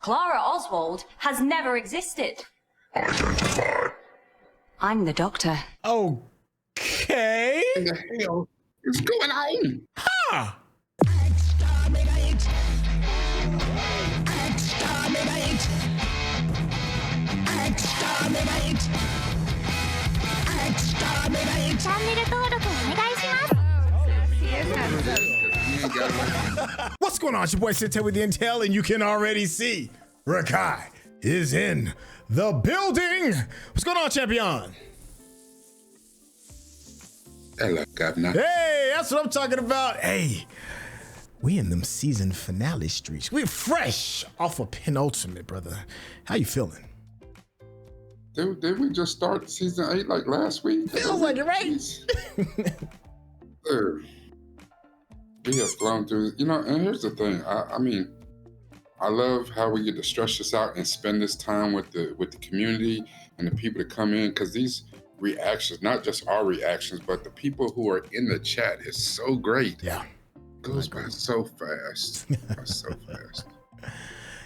Clara Oswald has never existed. Identify. I'm the doctor. Okay. What the hell is going on? Huh. What's going on? It's your boy Sinte with the Intel, and you can already see Rakai is in the building. What's going on, champion? Hello, Governor. Hey, that's what I'm talking about. Hey, we in them season finale streaks. We're fresh off of penultimate, brother. How you feeling? Did we just start season 8 like last week? Feels like it, right? We have flown through, and here's the thing. I mean, I love how we get to stretch this out and spend this time with the community and the people that come in, because these reactions, not just our reactions, but the people who are in the chat is so great. Yeah. Goes by so fast. So fast.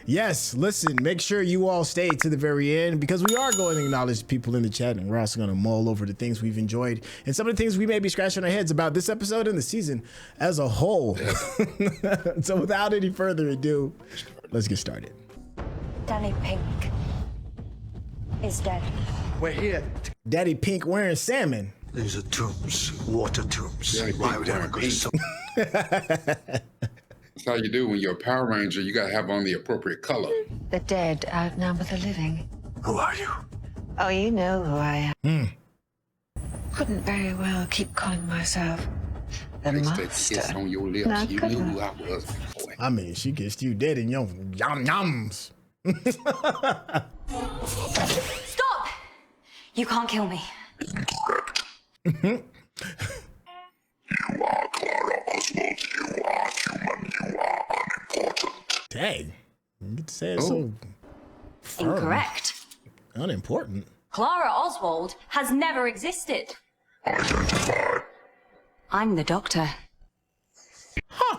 Yes, listen, make sure you all stay to the very end, because we are going to acknowledge people in the chat, and we're also going to mull over the things we've enjoyed and some of the things we may be scratching our heads about this episode and the season as a whole. So without any further ado, let's get started. Danny Pink is dead. We're here. Daddy Pink wearing salmon. These are tombs, water tombs. Daddy Why Pink would anyone go to wearing some? That's how you do when you're a Power Ranger. You got to have on the appropriate color. The dead outnumber the living. Who are you? Oh, you know who I am. Hmm. Couldn't very well keep calling myself the Takes that master. kiss on your lips. No, You couldn't. knew who I was before. I mean, she kissed you dead in your yum yums. Stop! You can't kill me. You are Clara Oswald. You are human. You are unimportant. Dang. You get to say it so firm. Incorrect. Unimportant. Clara Oswald has never existed. Identify. I'm the doctor. Huh.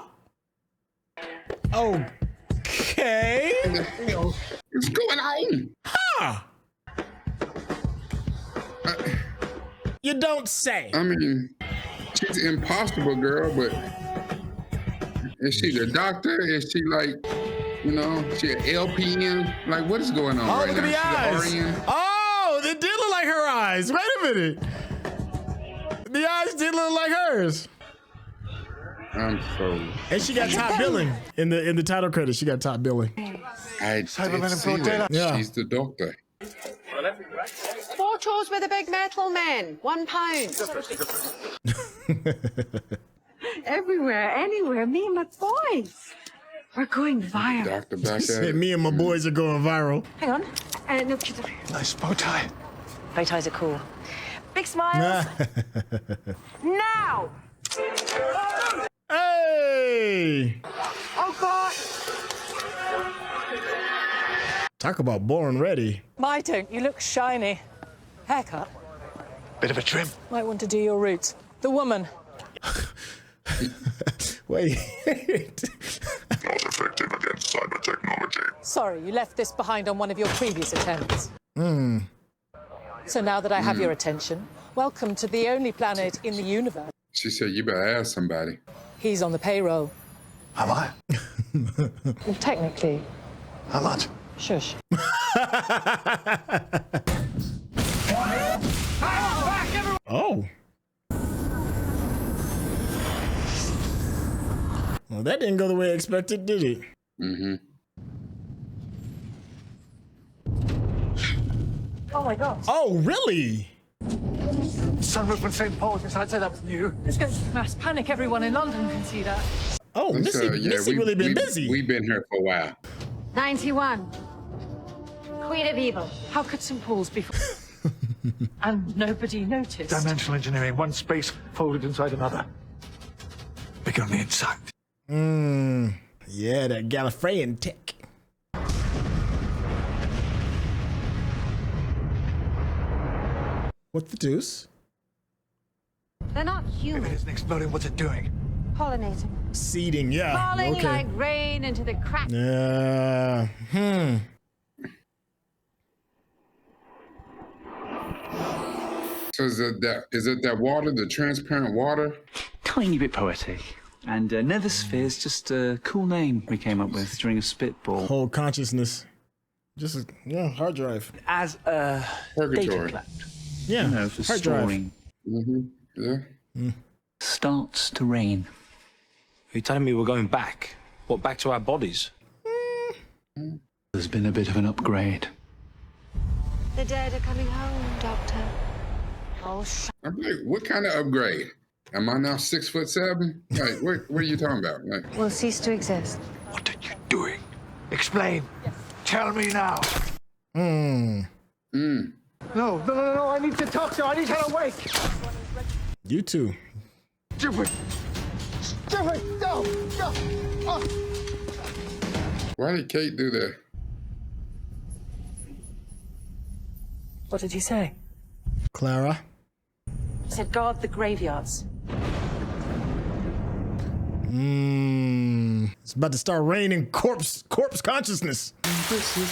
Okay. What the hell is going on? Huh. You don't say. I mean, she's an impossible girl, but is she the doctor? Is she like, she an LPN? Like, what is going on Oh, right look now? at the She's eyes. an RN? Oh, they did look like her eyes. Wait a minute. The eyes did look like hers. I'm so. And she got top billing in the title credits. She got top billing. I Cybermen did in see broad that. daylight. Yeah. She's the doctor. 4 chores with a big metal man. £1. Everywhere, anywhere, me and my boys. We're going viral. Doctor back Said at it. me and my boys are going viral. Hang on. No, kids over here. Nice bow tie. Bow ties are cool. Big smiles. Now! Hey! Oh, God. Talk about born ready. Why don't you look shiny? Haircut. Bit of a trim. Might want to do your roots. The woman. Wait. Not effective against cyber technology. Sorry, you left this behind on one of your previous attempts. So now that I have your attention, welcome to the only planet in the universe. She said, you better ask somebody. He's on the payroll. Am I? Well, technically, How much? shush. Oh. Well, that didn't go the way I expected, did it? Mm-hmm. Oh my God. Oh, really? Sunroof and St. Paul's inside. Say that was new. There's going to be mass panic. Everyone in London can see that. Oh, Missy, Missy really been busy. We've been here for a while. 91. Queen of Evil. How could St. Paul's be... and nobody noticed? Dimensional engineering. One space folded inside another. Big on the inside. Yeah, that Gallifreyan tech. What the deuce? They're not If it human. isn't exploding, what's it doing? Pollinating. Seeding, yeah. Falling Okay. like rain into the crack. So is it that water, the transparent water? Tiny bit poetic. And Nethersphere's just a cool name we came up with during a spitball. Whole consciousness. Just a hard drive. As a data Purgatory. cloud. Yeah. You know, for hard drive. storing. Yeah. Starts to rain. Are you telling me we're going back? What, back to our bodies? There's been a bit of an upgrade. The dead are coming home, Doctor. Oh, I'm like, what kind of upgrade? Am I now 6'7"? Like, what are you talking about? Like, Will cease to exist. What are you doing? Explain. Tell me now. Mm. No, I need to talk to her. I need her awake. You too. Stupid. No. Oh. why did Kate do that? What did you say? Clara. He said guard the graveyards. It's about to start raining corpse consciousness. This is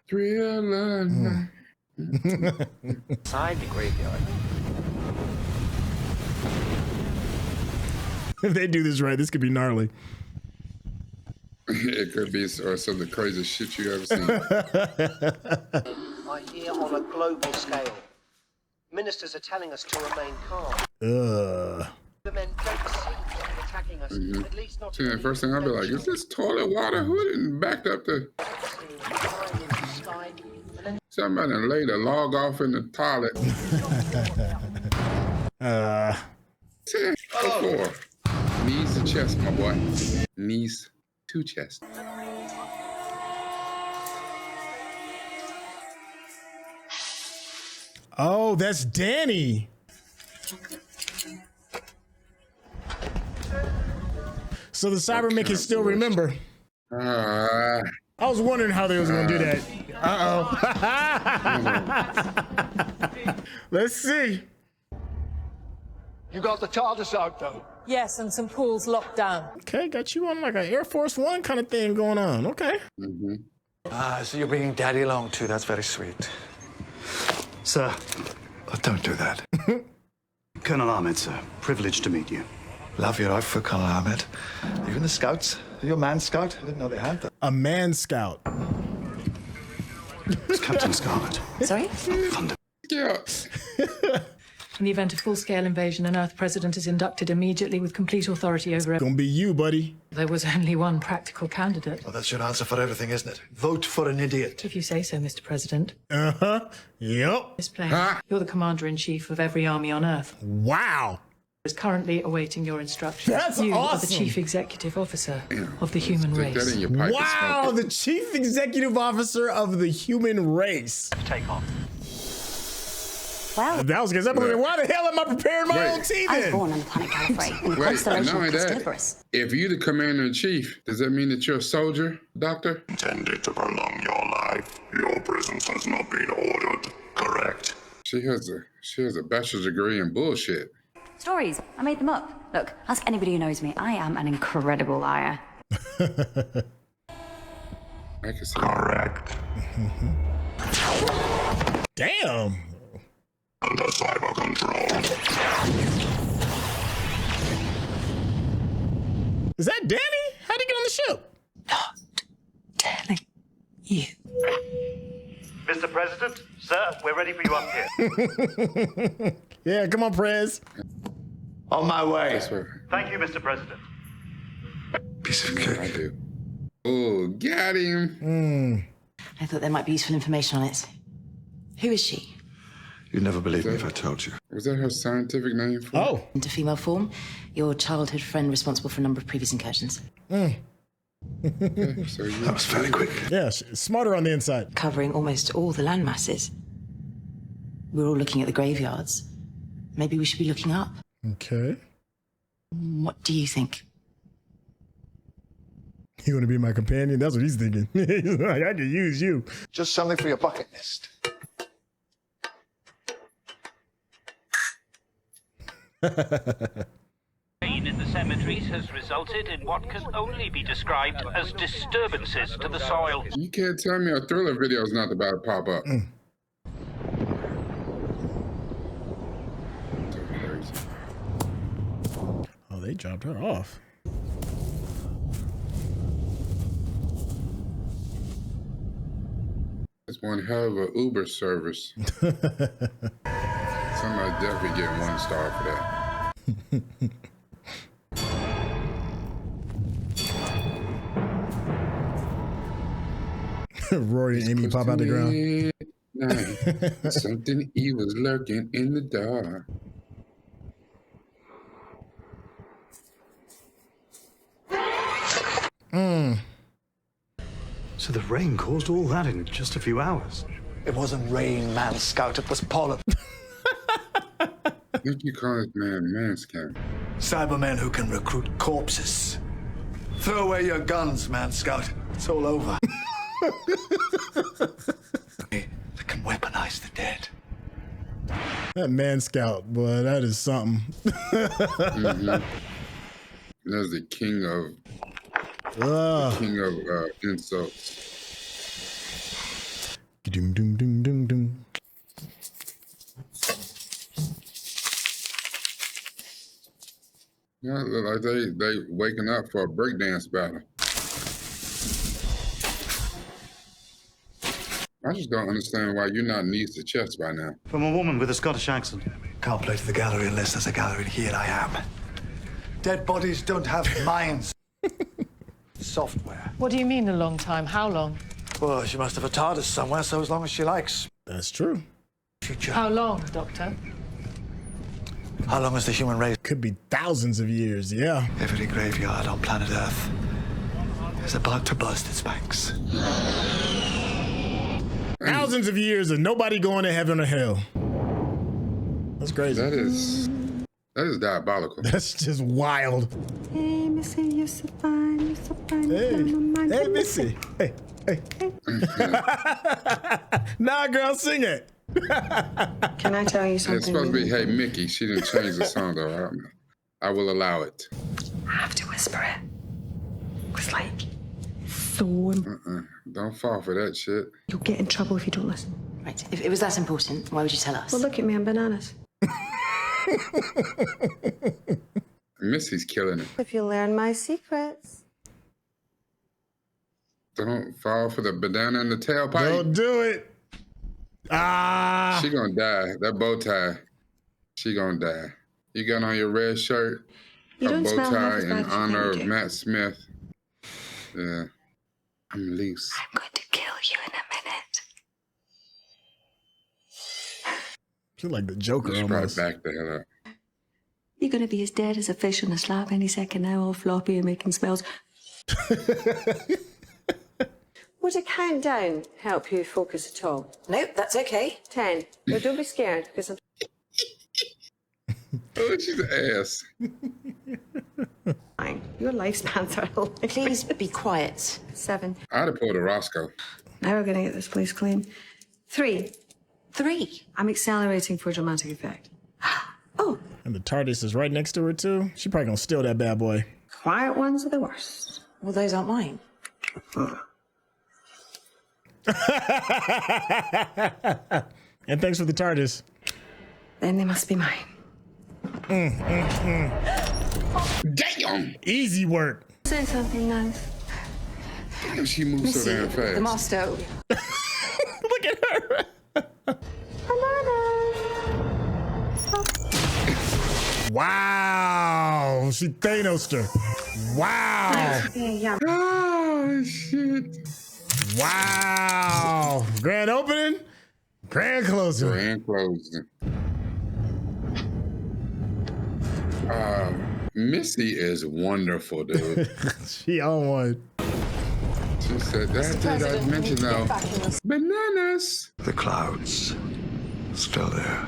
Thriller night. Inside the graveyard. If they do this right, this could be gnarly. It could be or some of the craziest shit you ever seen. I hear on a global scale. Ministers are telling us to remain calm. The men don't seem to be attacking us. At least not. See, the first thing I'll be like, is this toilet water? Who didn't back up the... Somebody laid a log off in the toilet. 10 before. Knees to chest, my boy. Knees to chest. Oh, that's Danny. So the Cybermen can still remember. I was wondering how they was gonna do that. Let's see. You got the TARDIS out, though. Yes, and some pools locked down. Okay, got you on like an Air Force One kind of thing going on. Okay. So you're bringing Daddy along, too. That's very sweet. Sir. Don't do that. Colonel Ahmed, sir. Privileged to meet you. Love your outfit, Colonel Ahmed. Even the scouts. You're a man scout? I didn't know they had that. A man scout. It's Captain Scarlet. Sorry? Thunder. Yeah. In the event of full-scale invasion, an Earth president is inducted immediately with complete authority over it. Gonna be you, buddy. There was only one practical candidate. Well, that's your answer for everything, isn't it? Vote for an idiot. If you say so, Mr. President. Yep. This plane. You're the commander-in-chief of every army on Earth. Wow. Is currently awaiting your instructions. That's you awesome. are the chief executive officer of the human Stick that race. in your pipe and Wow, smoke it. the chief executive officer of the human race. Take off. Well, That was good. Why the hell am I preparing my own tea I was then? born on the planet Gallifrey in the Wait, constellation not only of that, Castorius. if you're the commander-in-chief, does that mean that you're a soldier, doctor? Intended to prolong your life. Your presence has not been ordered. Correct. She has a bachelor's degree in bullshit. Stories. I made them up. Look, ask anybody who knows me. I am an incredible liar. I can see. Correct. Damn. Under cyber control. Is that Danny? How'd he get on the ship? Not telling you. Mr. President, sir, we're ready for you up here. Yeah, come on, Prez. On my way. Thank you, Mr. President. Piece of I cake. do. Oh, got him. I thought there might be useful information on it. Who is she? You'd never believe me if I told you. Was that her scientific name? Oh. Into female form, your childhood friend responsible for a number of previous incursions. Okay, so That was fairly quick. Yeah, smarter on the inside. Covering almost all the land masses. We're all looking at the graveyards. Maybe we should be looking up. Okay. What do you think? You want to be my companion? That's what he's thinking. He's like, I could use you. Just something for your bucket list. Rain in the cemeteries has resulted in what can only be described as disturbances to the soil. You can't tell me a Thriller video is not about to pop up. Oh, they dropped her off. It's one hell of a Uber service. Somebody definitely get 1 star for that. Rory and Amy pop out the ground. Something evil's lurking in the dark. So the rain caused all that in just a few hours? It wasn't rain, man scout. It was pollen. What you call this man scout? Cybermen who can recruit corpses. Throw away your guns, man scout. It's all over. They can weaponize the dead. That man scout, boy, that is something. That's the king of insults. Doom, doom, doom, doom, doom. Yeah, look like they waking up for a breakdance battle. I just don't understand why you're not knees to chest by now. From a woman with a Scottish accent. Can't play to the gallery unless there's a gallery. Here I am. Dead bodies don't have minds. Software. What do you mean a long time? How long? Well, she must have a TARDIS somewhere, so as long as she likes. That's true. Future. How long, Doctor? How long has the human race? Could be thousands of years, yeah. Every graveyard on planet Earth is about to bust its banks. Thousands of years of nobody going to heaven or hell. That's crazy. That is diabolical. That's just wild. Hey, Missy, you're so fine. You're so fine. Hey, Missy. Hey. Nah, girl, sing it. Can I tell you something? It's supposed to be, hey, Mickey. She didn't change the song, though. I will allow it. I have to whisper it. It's like so. Don't fall for that shit. You'll get in trouble if you don't listen. Right, if it was that important, why would you tell us? Well, look at me, I'm bananas. Missy's killing it. If you learn my secrets. Don't fall for the banana in the tailpipe. Don't do it. Ah. She gonna die. That bow tie. She gonna die. You got on your red shirt. You a don't bow smell half tie as in bad as you honor of think you do. Matt Smith. Yeah. I'm loose. I'm going to kill you in a minute. She's like the Joker Let's almost. back the hell up. You're going to be as dead as a fish on a slab any second now, all floppy and making smells. Would a countdown help you focus at all? Nope, that's okay. 10. No, don't be scared, because I'm Oh, she's an ass. fine. Your lifespans are hilarious. Please be quiet. 7. I'd have pulled a Roscoe. Now we're going to get this place clean. 3. 3. I'm accelerating for dramatic effect. Oh, And the TARDIS is right next to her, too. She probably gonna steal that bad boy. quiet ones are the worst. Well, those aren't mine. And thanks for the TARDIS. Then they must be mine. Damn! Easy work. Say something nice. Damn, she moves so damn fast. The master. Look at her. Wow. She Thanos'd her. Wow. Yeah. Oh, shit. Wow. Grand opening. Grand closing. Grand closing. Missy is wonderful, dude. She on one. She said, that did I mention though. Bananas. The clouds. Still there.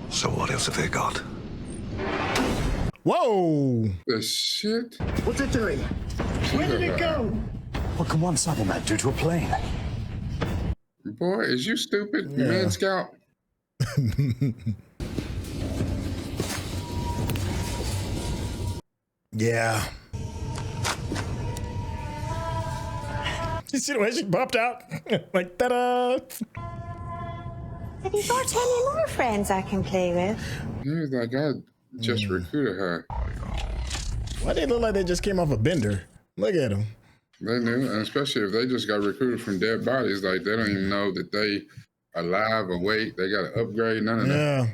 So what else have they got? Whoa. The shit. What's it doing? Where did it go? What can one Cyberman do to a plane? Boy, is you stupid, man scout? Yeah. You see the way she popped out? Like, ta-da! Have you got any more friends I can play with? He was like, I just recruited her. Why they look like they just came off a bender? Look at them. They knew, and especially if they just got recruited from dead bodies, like they don't even know that they alive, awake. They got to upgrade. None of that.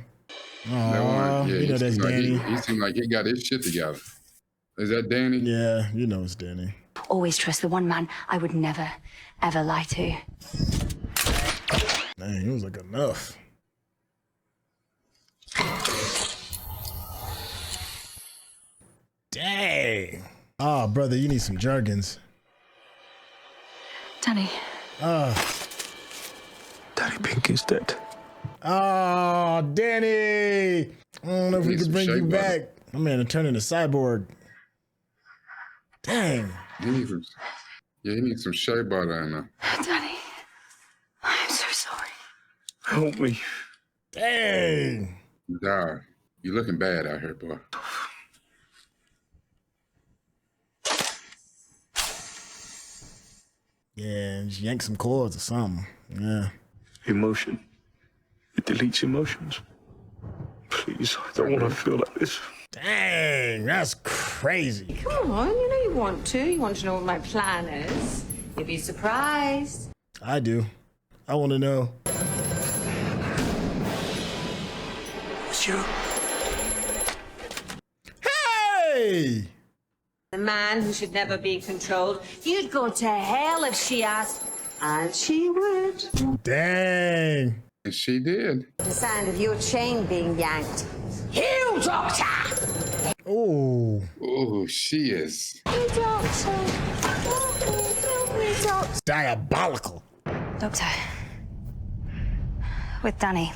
Yeah. You know that's Danny. He seemed like he got his shit together. Is that Danny? Yeah, you know it's Danny. Always trust the one man I would never, ever lie to. Dang, it was like enough. Dang. Oh, brother, you need some jargons. Danny. Danny Pink is dead. Oh, Danny. I don't know if we could bring you back. My man to turn into cyborg. Dang. He needs some shea butter in there. Danny, I'm so sorry. Help me. Dang. Die. You looking bad out here, boy. Yeah, just yank some cords or something. Yeah. Emotion. It deletes emotions. Please, I don't want to feel like this. Dang, that's crazy. Come on, you know you want to. You want to know what my plan is. You'll be surprised. I do. I want to know. It's you. Hey! The man who should never be controlled. You'd go to hell if she asked. And she would. Dang. And she did. The sound of your chain being yanked. You, Doctor! Oh. Oh, she is. You, Doctor. Help me, Doctor. Diabolical. Doctor. With Danny.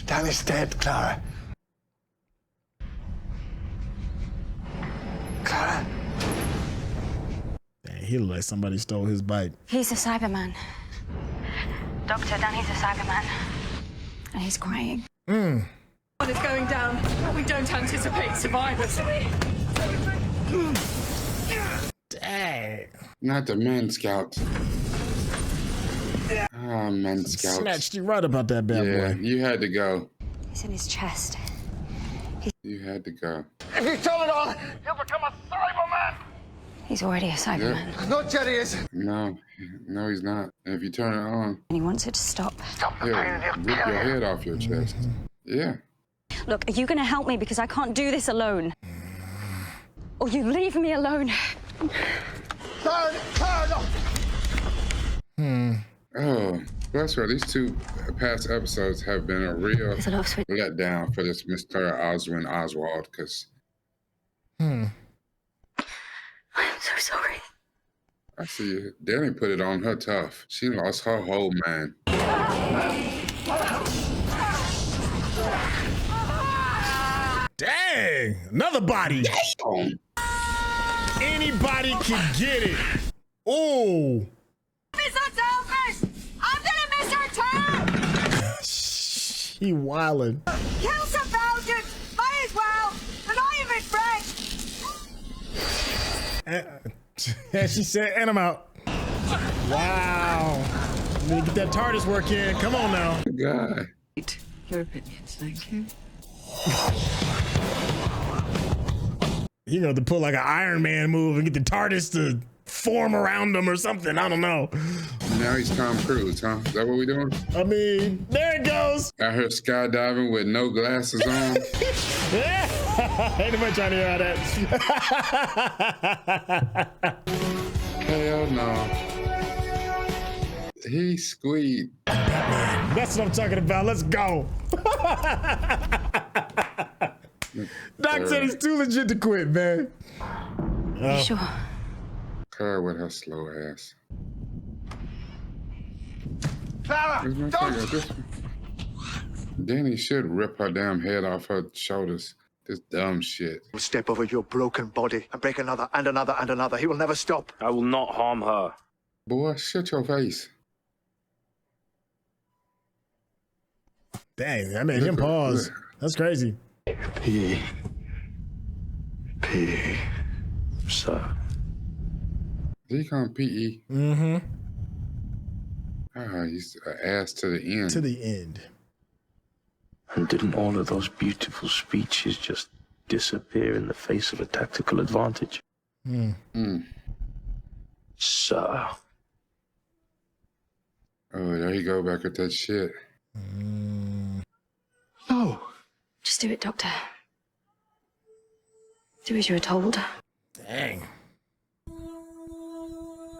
Danny's dead, Clara. Clara? Dang, he looked like somebody stole his bike. He's a Cyberman. Doctor, Danny's a Cyberman. And he's crying. One is going down. We don't anticipate survivors. Dang. Not the men scout. Ah, men scout. Snatched you right about that bad boy. You had to go. He's in his chest. You had to go. If you turn it on, you'll become a Cyberman! He's already a Cyberman. Yeah. No, Jenny is. No, he's not. And if you turn it on, And he wants it to stop. Stop the he'll pain in your rip your head off your chest. Yeah. Look, are you going to help me? Because I can't do this alone. Or you leave me alone. Turn off! Oh, that's right. These two past episodes have been a real letdown for this Mr. Oswald, because I'm so sorry. I see Danny put it on her tough. She lost her whole mind. Dang, another body. Anybody can get it. Oh. Miss her selfish! I'm gonna miss her too! She wildin'. Kill some Belgians! Might as well! They're not even French! And she said, and I'm out. Wow. I'm gonna get that TARDIS work in. Come on now. God. Your opinions, thank you. You know, to pull like an Iron Man move and get the TARDIS to form around him or something. I don't know. Now he's Tom Cruise, huh? Is that what we doing? I mean, there it goes. Out here skydiving with no glasses on. Ain't nobody trying to hear all that. Hell no. He squeaked. That's what I'm talking about. Let's go. Doc said it's too legit to quit, man. You sure? Clara with her slow ass. Clara, don't! Danny should rip her damn head off her shoulders. This dumb shit. He'll step over your broken body and break another and another and another. He will never stop. I will not harm her. Boy, shut your face. Dang, that made him pause. That's crazy. P. Sir. Did he call him PE? Mm-hmm. Ah, he's an ass to the end. To the end. And didn't all of those beautiful speeches just disappear in the face of a tactical advantage? Sir. Oh, there you go, back with that shit. No. Just do it, Doctor. Do as you were told. Dang.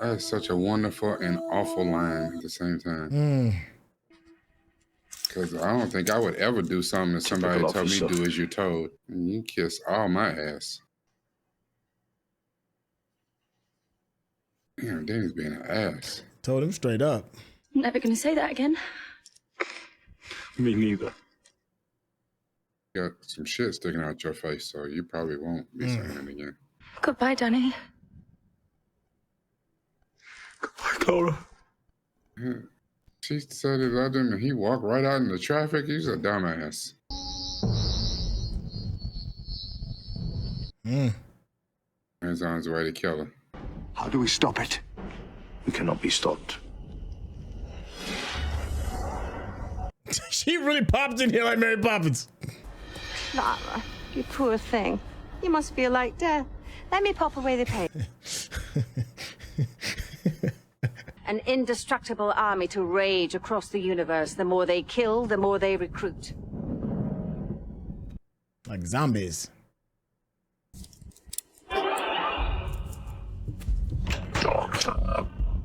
That's such a wonderful and awful line at the same time. Because I don't think I would ever do something that somebody told me to do as you're told. And you kiss all my ass. Damn, Danny's being an ass. Told him straight up. Never gonna say that again. Me neither. You got some shit sticking out your face, so you probably won't be saying it again. Goodbye, Danny. Goodbye, Clara. Yeah. She said he loved him and he walked right out in the traffic. He's a dumbass. He's on his way to kill her. How do we stop it? We cannot be stopped. She really popped in here like Mary Poppins. Clara, you poor thing. You must feel like death. Let me pop away the pain. An indestructible army to rage across the universe. The more they kill, the more they recruit. Like zombies.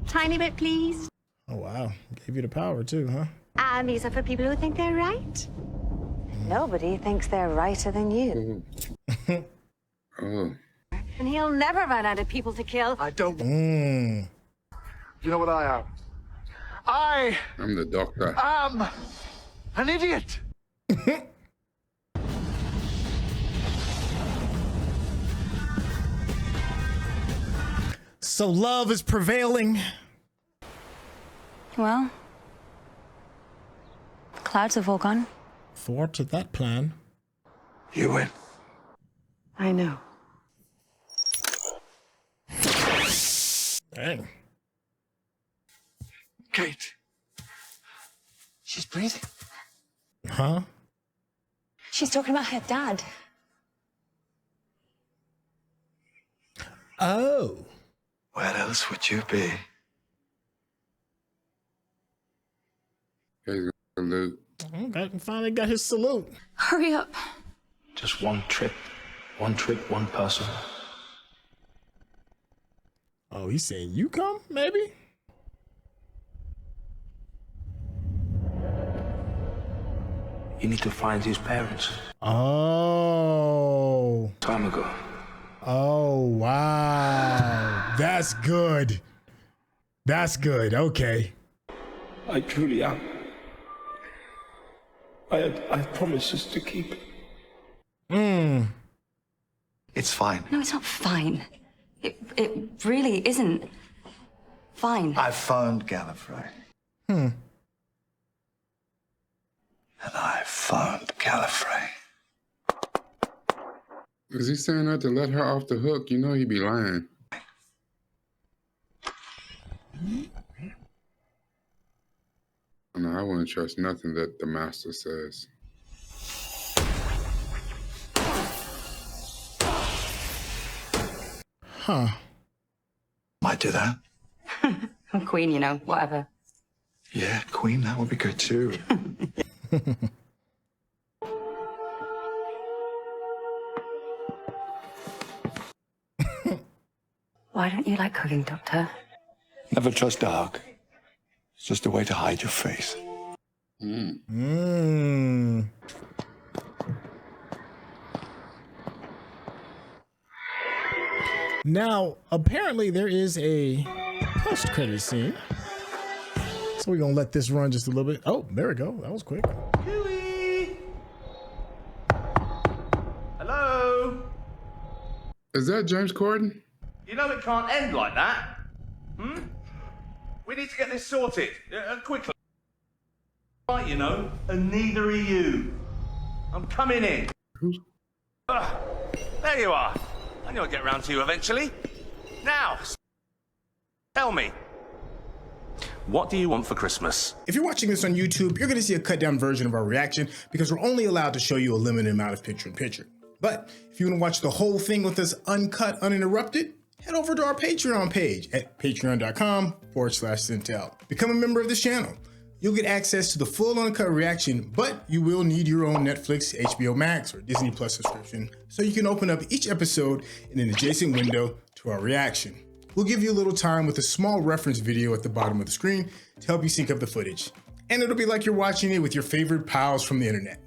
Tiny bit, please. Oh, wow. Gave you the power, too, huh? And these are for people who think they're right. Nobody thinks they're righter than you. Oh. And he'll never run out of people to kill. I don't... You know what I am? I'm the doctor. I'm an idiot. So love is prevailing. Well, the clouds have all gone. Thwarted that plan. You win. I know. Dang. Kate. She's breathing. Huh? She's talking about her dad. Oh. Where else would you be? He's gonna salute. Finally got his salute. Hurry up. Just one trip, one person. Oh, he's saying you come, maybe? You need to find his parents. Oh. Time ago. Oh, wow. That's good. That's good. Okay. I truly am. I have promises to keep. It's fine. No, it's not fine. It really isn't fine. I found Gallifrey. And I found Gallifrey. Is he saying that to let her off the hook? You know he'd be lying. No, I wouldn't trust nothing that the master says. Huh. Might do that. I'm queen, you know, whatever. Yeah, Queen, that would be good too. Why don't you like cooking, Doctor? Never trust a hug. It's just a way to hide your face. Now, apparently there is a post-credit scene. So we're going to let this run just a little bit. Oh, there we go. That was quick. Hello? Is that James Corden? You know it can't end like that. We need to get this sorted, quickly. Right, you know, and neither are you. I'm coming in. There you are. I I know I'll get round to you eventually. Now, tell me, what do you want for Christmas? If you're watching this on YouTube, you're going to see a cut down version of our reaction because we're only allowed to show you a limited amount of picture-in-picture. But if you want to watch the whole thing with us uncut, uninterrupted, head over to our Patreon page at patreon.com/Centel. Become a member of this channel. You'll get access to the full uncut reaction, but you will need your own Netflix, HBO Max, or Disney Plus subscription so you can open up each episode in an adjacent window to our reaction. We'll give you a little time with a small reference video at the bottom of the screen to help you sync up the footage. And it'll be like you're watching it with your favorite pals from the internet.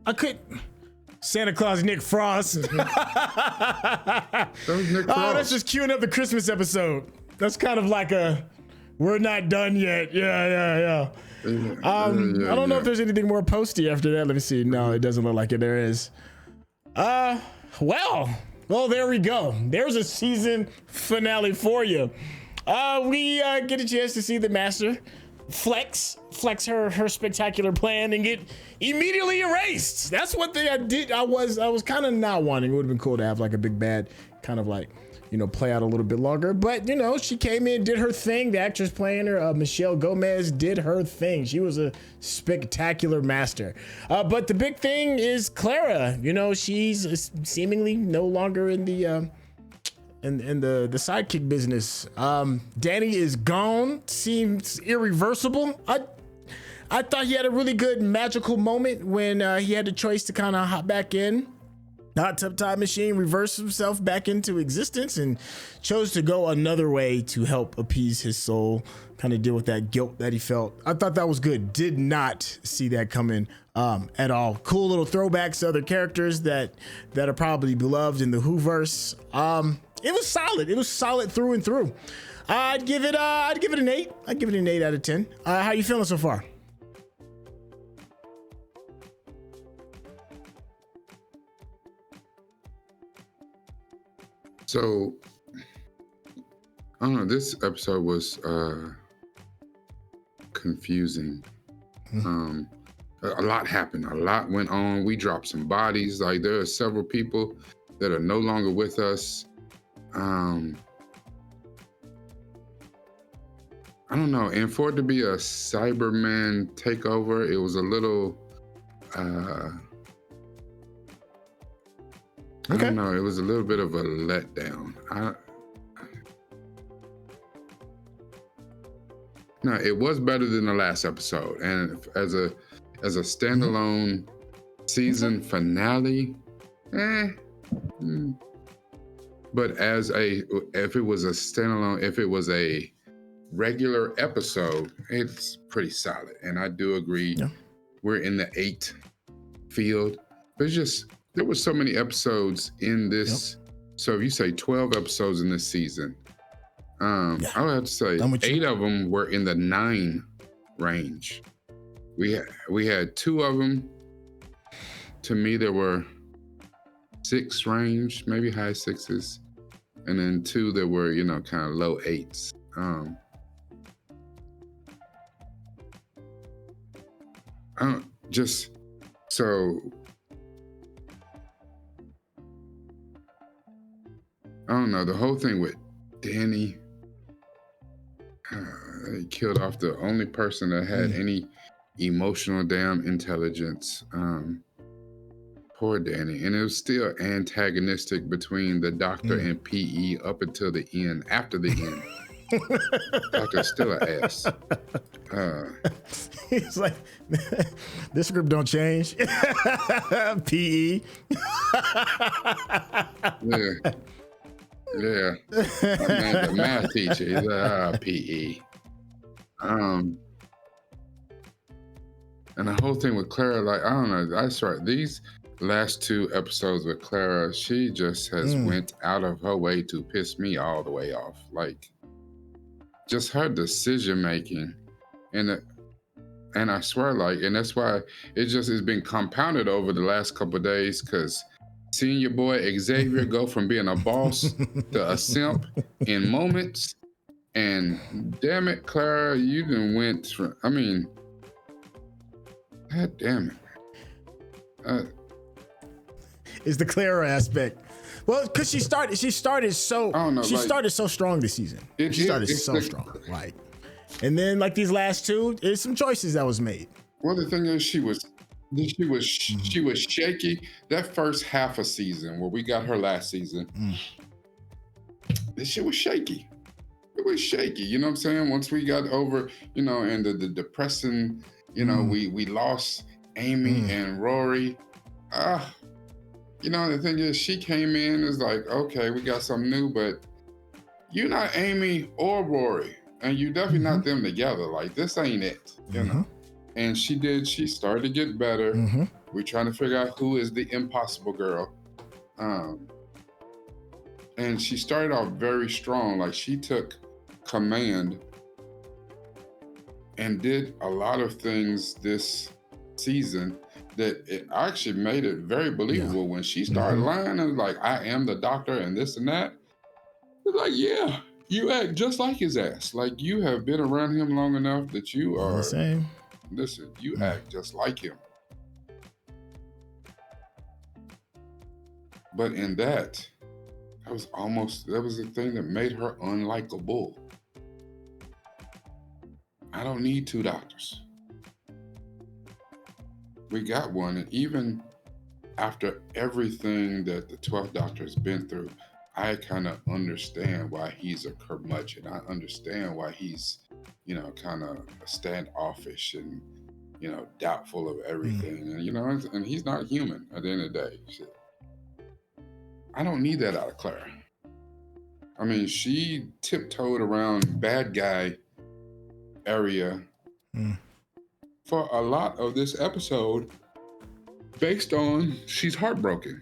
I could... Santa Claus Nick Frost. That was Nick Frost. Oh, that's just queuing up the Christmas episode. That's kind of like a, we're not done yet. Yeah. I don't know if there's anything more posty after that. Let me see. No, it doesn't look like it. There is. Well, there we go. There's a season finale for you. We get a chance to see the Master flex her spectacular plan and get immediately erased. That's what I did. I was kind of not wanting. It would have been cool to have like a big bad kind of like, you know, play out a little bit longer, but you know, she came in, did her thing. The actress playing her, Michelle Gomez, did her thing. She was a spectacular master. But the big thing is Clara. You know, she's seemingly no longer in the sidekick business. Danny is gone. Seems irreversible. I thought he had a really good magical moment when he had the choice to kind of hop back in. Hot Tub Time Machine reversed himself back into existence and chose to go another way to help appease his soul, kind of deal with that guilt that he felt. I thought that was good. Did not see that coming at all. Cool little throwbacks to other characters that are probably beloved in the Whoverse. It was solid. It was solid through and through. I'd give it an 8. I'd give it an 8 out of 10. How you feeling so far? So, I don't know, this episode was confusing. A lot happened, a lot went on. We dropped some bodies. Like, there are several people that are no longer with us. I don't know, and for it to be a Cyberman takeover, it was a little, I don't know, it was a little bit of a letdown. No, it was better than the last episode, and as a standalone season finale, but if it was a standalone, if it was a regular episode, it's pretty solid. And I do agree, we're in the 8 field. But it's just, there were so many episodes in this. So if you say 12 episodes in this season, I would have to say 8 of them were in the 9 range. We had 2 of them. To me, there were 6 range, maybe high 6s, and then 2 that were, you know, kind of low 8s. Just so, I don't know, the whole thing with Danny, they killed off the only person that had any emotional damn intelligence. Poor Danny. And it was still antagonistic between the doctor and PE up until the end, after the end. Doctor's still an ass. He's like, this script don't change. PE. Yeah. I mean, the math teacher, he's like, PE. And the whole thing with Clara, like, I don't know, that's right. These last 2 episodes with Clara, she just has went out of her way to piss me all the way off. Like, just her decision making, and I swear, like, and that's why it just has been compounded over the last couple of days, because seeing your boy Xavier go from being a boss to a simp in moments, and damn it, Clara, you done went from, I mean, god damn it. It's the Clara aspect. Well, because she started so started so strong this season. She started so strong, like, and then like these last two, there's some choices that was made. Well, the thing is, she was shaky. That first half a season where we got her last season, this shit was shaky. It was shaky, you know what I'm saying? Once we got over, you know, and the depressing, you know, we lost Amy and Rory. You know, the thing is, she came in, is like, okay, we got something new, but you're not Amy or Rory, and you definitely not them together. Like, this ain't it, you know? And she started to get better. We're trying to figure out who is the impossible girl. And she started off very strong. Like, she took command and did a lot of things this season that it actually made it very believable. When she started lying and like, I am the doctor and this and that, it's like, yeah, you act just like his ass. Like, you have been around him long enough that you are the same. Listen, you act just like him. But in that was the thing that made her unlikable. I don't need two doctors. We got one, and even after everything that the 12th Doctor has been through, I kind of understand why he's a curmudgeon. I understand why he's, you know, kind of standoffish and, you know, doubtful of everything. And, you know, and he's not human at the end of the day. Shit. I don't need that out of Clara. I mean, she tiptoed around bad guy area for a lot of this episode based on she's heartbroken.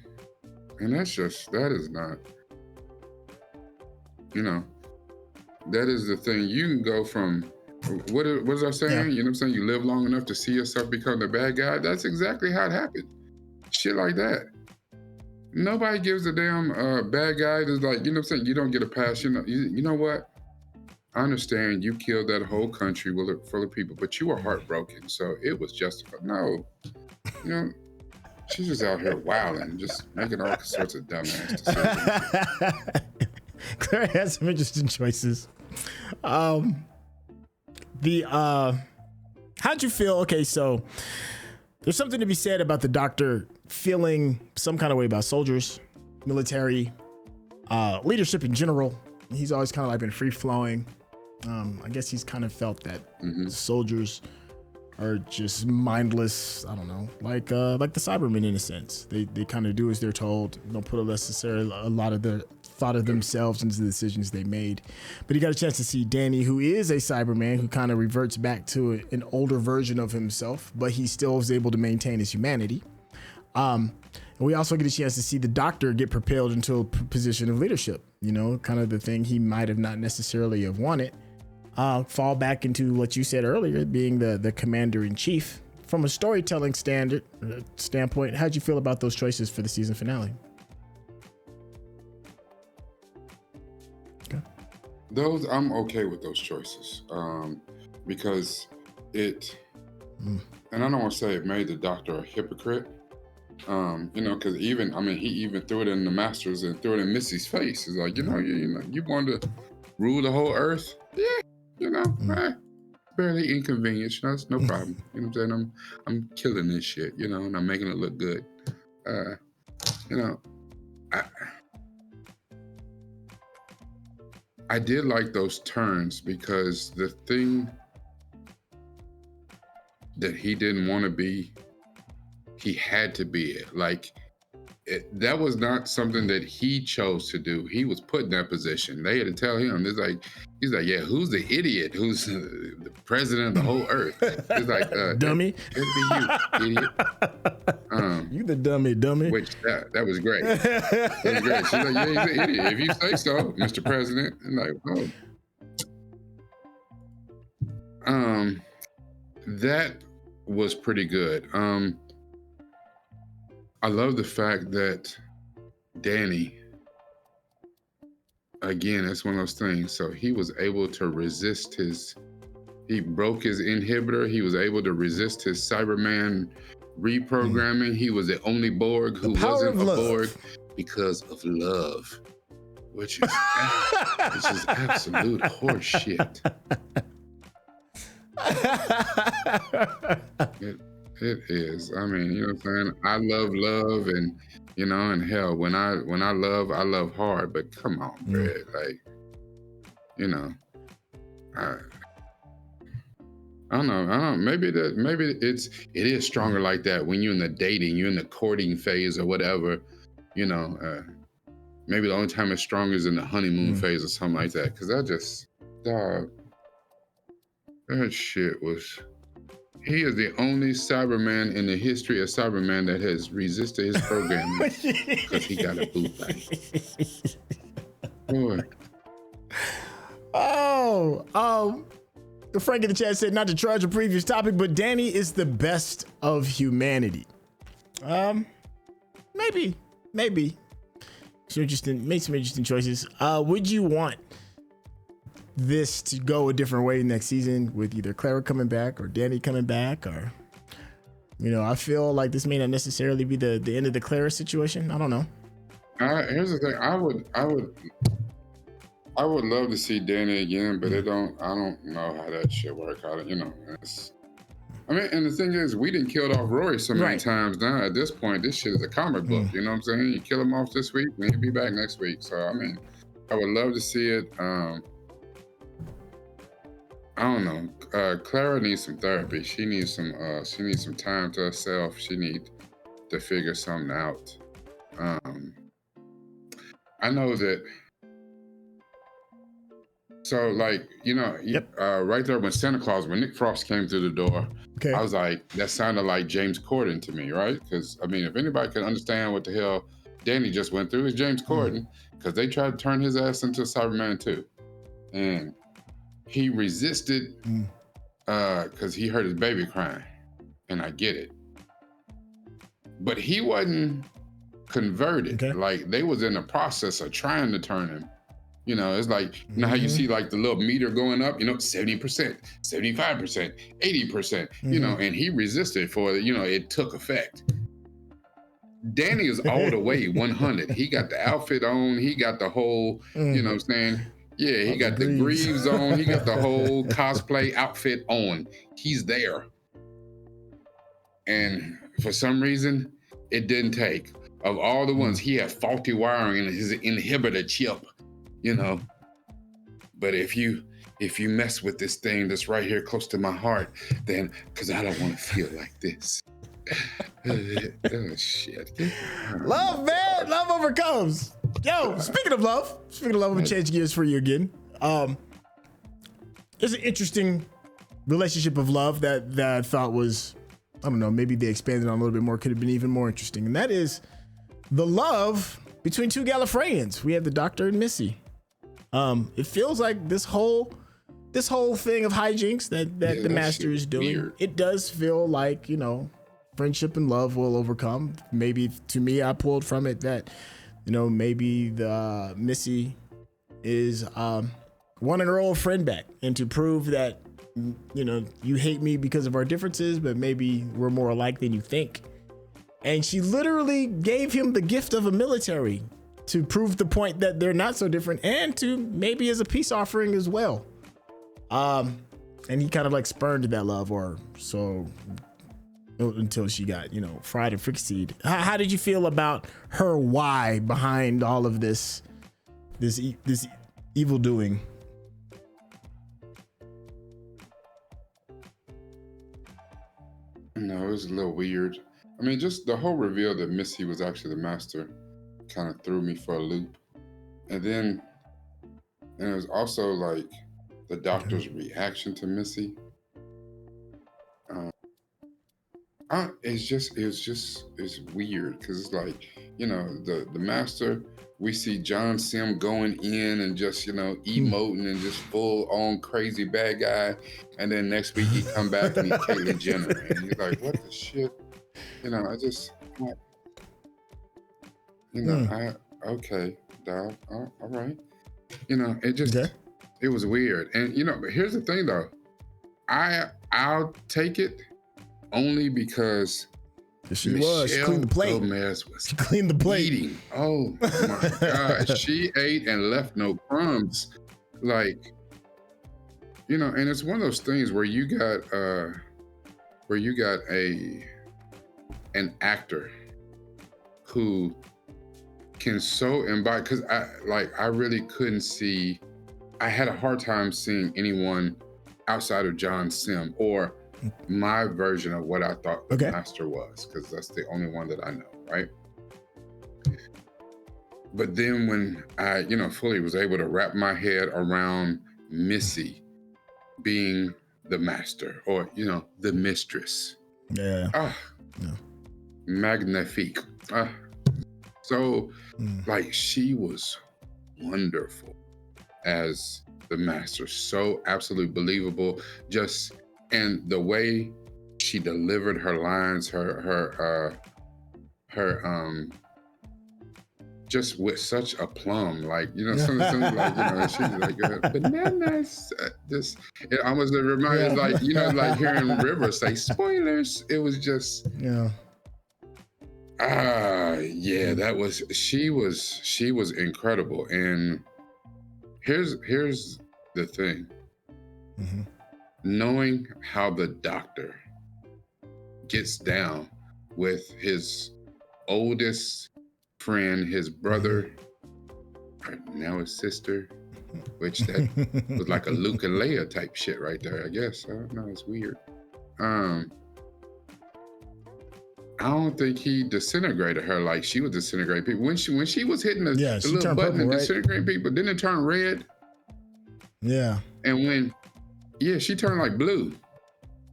And that is not, you know, that is the thing. You can go from, what was I saying? Yeah. You know what I'm saying? You live long enough to see yourself become the bad guy. That's exactly how it happened. Shit like that. Nobody gives a damn bad guy that's like, you know what I'm saying? You don't get a pass. You know what? I understand you killed that whole country full of people, but you were heartbroken, so it was justified. No, you know, she's just out here wilding, just making all sorts of dumbass decisions. Clara has some interesting choices. How'd you feel? Okay, so there's something to be said about the doctor feeling some kind of way about soldiers, military, leadership in general. He's always kind of like been free flowing. I guess he's kind of felt that soldiers are just mindless. I don't know, like the Cybermen in a sense. They kind of do as they're told. Don't put necessarily a lot of their thought of themselves into the decisions they made. But he got a chance to see Danny, who is a Cyberman, who kind of reverts back to an older version of himself, but he still is able to maintain his humanity. And we also get a chance to see the doctor get propelled into a position of leadership. You know, kind of the thing he might have not necessarily have wanted. Fall back into what you said earlier, being the commander-in-chief. From a storytelling standpoint, how'd you feel about those choices for the season finale? Okay. I'm okay with those choices, because it, and I don't want to say it made the doctor a hypocrite, you know, because he even threw it in the Masters and threw it in Missy's face. It's like, you wanted to rule the whole earth? Yeah. You know, barely inconvenience. You know, it's no problem. You know what I'm saying? I'm killing this shit, you know, and I'm making it look good. You know, I did like those turns because the thing that he didn't want to be, he had to be it. Like, that was not something that he chose to do. He was put in that position. They had to tell him. He's like, yeah, who's the idiot? Who's the president of the whole earth? He's like, dummy. It'd be you, idiot. You the dummy. Which that was great. That was great. She's like, yeah, he's an idiot. If you say so, Mr. President. And like, oh. That was pretty good. I love the fact that Danny, again, it's one of those things. So he was able to resist he broke his inhibitor. He was able to resist his Cyberman reprogramming. He was the only Borg who wasn't a Borg. because of love, which is absolute horse shit. It is. I mean, you know what I'm saying? I love love, and you know, and hell, when I love hard. But come on, Brad, like, you know, I don't know. Maybe it is stronger like that when you're in the dating, you're in the courting phase or whatever. You know, maybe the only time it's strong is in the honeymoon phase or something like that. Because that shit was. He is the only Cyberman in the history of Cyberman that has resisted his program because he got a boot bag. Boy. The Frank in the chat said not to charge a previous topic, but Danny is the best of humanity. Maybe. Made some interesting choices. Would you want this to go a different way next season with either Clara coming back or Danny coming back? Or, you know, I feel like this may not necessarily be the end of the Clara situation. I don't know. Here's the thing. I would love to see Danny again, but I don't know how that shit work out. You know, and the thing is, we didn't kill off Roy so many times now. At this point, this shit is a comic book. You know what I'm saying? You kill him off this week, and he'll be back next week. So, I mean, I would love to see it. I don't know. Clara needs some therapy. She needs some time to herself. She needs to figure something out. I know that. So, like, you know, right there when Santa Claus, when Nick Frost came through the door, I was like, that sounded like James Corden to me, right? Because, I mean, if anybody can understand what the hell Danny just went through, it's James Corden, because they tried to turn his ass into Cyberman too. And he resisted because he heard his baby crying. And I get it. But he wasn't converted. Like, they was in the process of trying to turn him. You know, it's like, you know how you see like the little meter going up, you know, 70%, 75%, 80%, you know, and he resisted for it, you know, it took effect. Danny is all the way 100. He got the outfit on, he got the whole, you know what I'm saying? Yeah, he got the greaves on, he got the whole cosplay outfit on. He's there. And for some reason, it didn't take. Of all the ones, he had faulty wiring in his inhibitor chip. You know, but if you mess with this thing that's right here close to my heart, then because I don't want to feel like this. Oh, shit. Love, man. Love overcomes. Yo, speaking of love, I'm gonna change gears for you again. There's an interesting relationship of love that I thought was, I don't know, maybe they expanded on a little bit more, could have been even more interesting. And that is the love between two Gallifreyans. We have the Doctor and Missy. It feels like this whole thing of hijinks that the Master is doing, weird. It does feel like, you know, friendship and love will overcome. Maybe to me, I pulled from it that, you know, maybe the Missy is wanting her old friend back, and to prove that, you know, you hate me because of our differences, but maybe we're more alike than you think. And she literally gave him the gift of a military to prove the point that they're not so different, and to maybe as a peace offering as well. And he kind of like spurned that love, or so, until she got, you know, fried and fricasseed. How did you feel about her why behind all of this evil doing? No, it was a little weird. I mean, just the whole reveal that Missy was actually the Master kind of threw me for a loop. And it was also like the Doctor's reaction to Missy. It's weird, because it's like, you know, the Master, we see John Sim going in and just, you know, emoting and just full on crazy bad guy. And then next week he come back and he's Caitlyn Jenner. And you're like, what the shit? You know, okay, dog, all right. You know, it was weird. And, you know, but here's the thing though. I'll take it only because She was. She cleaned the plate. Gomez was She cleaned the plate. eating. Oh my God. She ate and left no crumbs. Like, you know, and it's one of those things where you got an actor who can so embody, because I really couldn't see, I had a hard time seeing anyone outside of John Sim or my version of what I thought the Master was, because that's the only one that I know, right? But then when I, you know, fully was able to wrap my head around Missy being the Master, or, you know, the mistress. Yeah. Magnifique. So, like, she was wonderful as the Master. So absolutely believable. Just, and the way she delivered her lines, her just with such aplomb, like, you know, something like, you know, she's like, bananas. This, it almost reminded, like, you know, like hearing River say spoilers. It was just, that was, she was incredible. And here's the thing. Knowing how the Doctor gets down with his oldest friend, his brother, or now his sister, which that was like a Luke and Leia type shit right there, I guess. I don't know, it's weird. I don't think he disintegrated her like she was disintegrating people. When she was hitting the little button and disintegrating people, didn't it turn red? Yeah. And when, she turned like blue.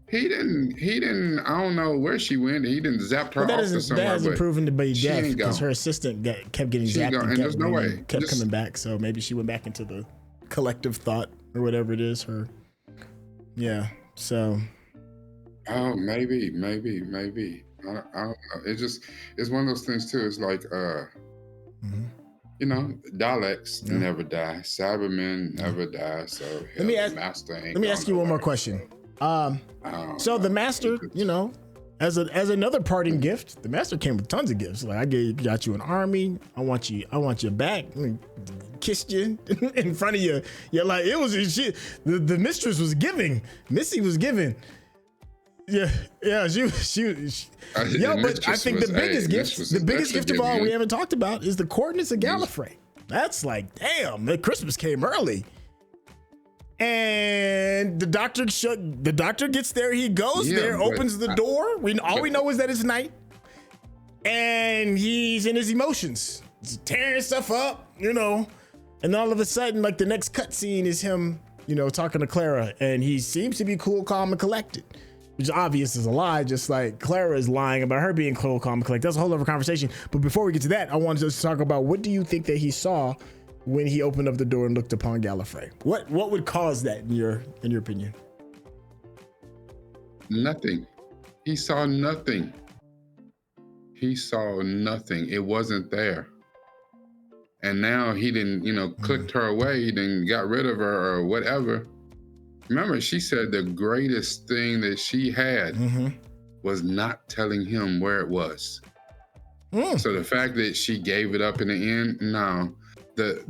He didn't, I don't know where she went. He didn't zap her off to somewhere. That hasn't proven to be death because her assistant kept getting zapped and there's no way. Kept coming back. So maybe she went back into the collective thought or whatever it is. So. Oh, maybe. I don't know. It's one of those things too. It's like, you know, Daleks never die. Cybermen never die. So let me ask you one more question. So the Master, you know, as another parting gift, the Master came with tons of gifts. Like, got you an army. I want you back. Kissed you in front of you. Yeah, like it was shit. The mistress was giving. Missy was giving. She but I think the biggest gift of all we haven't talked about is the coordinates of Gallifrey. That's like, damn, the Christmas came early. And the doctor gets there, he goes there, opens the door. All we know is that it's night. And he's in his emotions. He's tearing stuff up, you know. And all of a sudden, like, the next cutscene is him, you know, talking to Clara, and he seems to be cool, calm, and collected. Which is obvious is a lie, just like Clara is lying about her being cool, calm, and collected. That's a whole other conversation. But before we get to that, I wanted to talk about, what do you think that he saw when he opened up the door and looked upon Gallifrey? What would cause that in your opinion? Nothing. He saw nothing. It wasn't there. And now he didn't, you know, clicked her away. He didn't got rid of her or whatever. Remember, she said the greatest thing that she had was not telling him where it was. So the fact that she gave it up in the end, no. The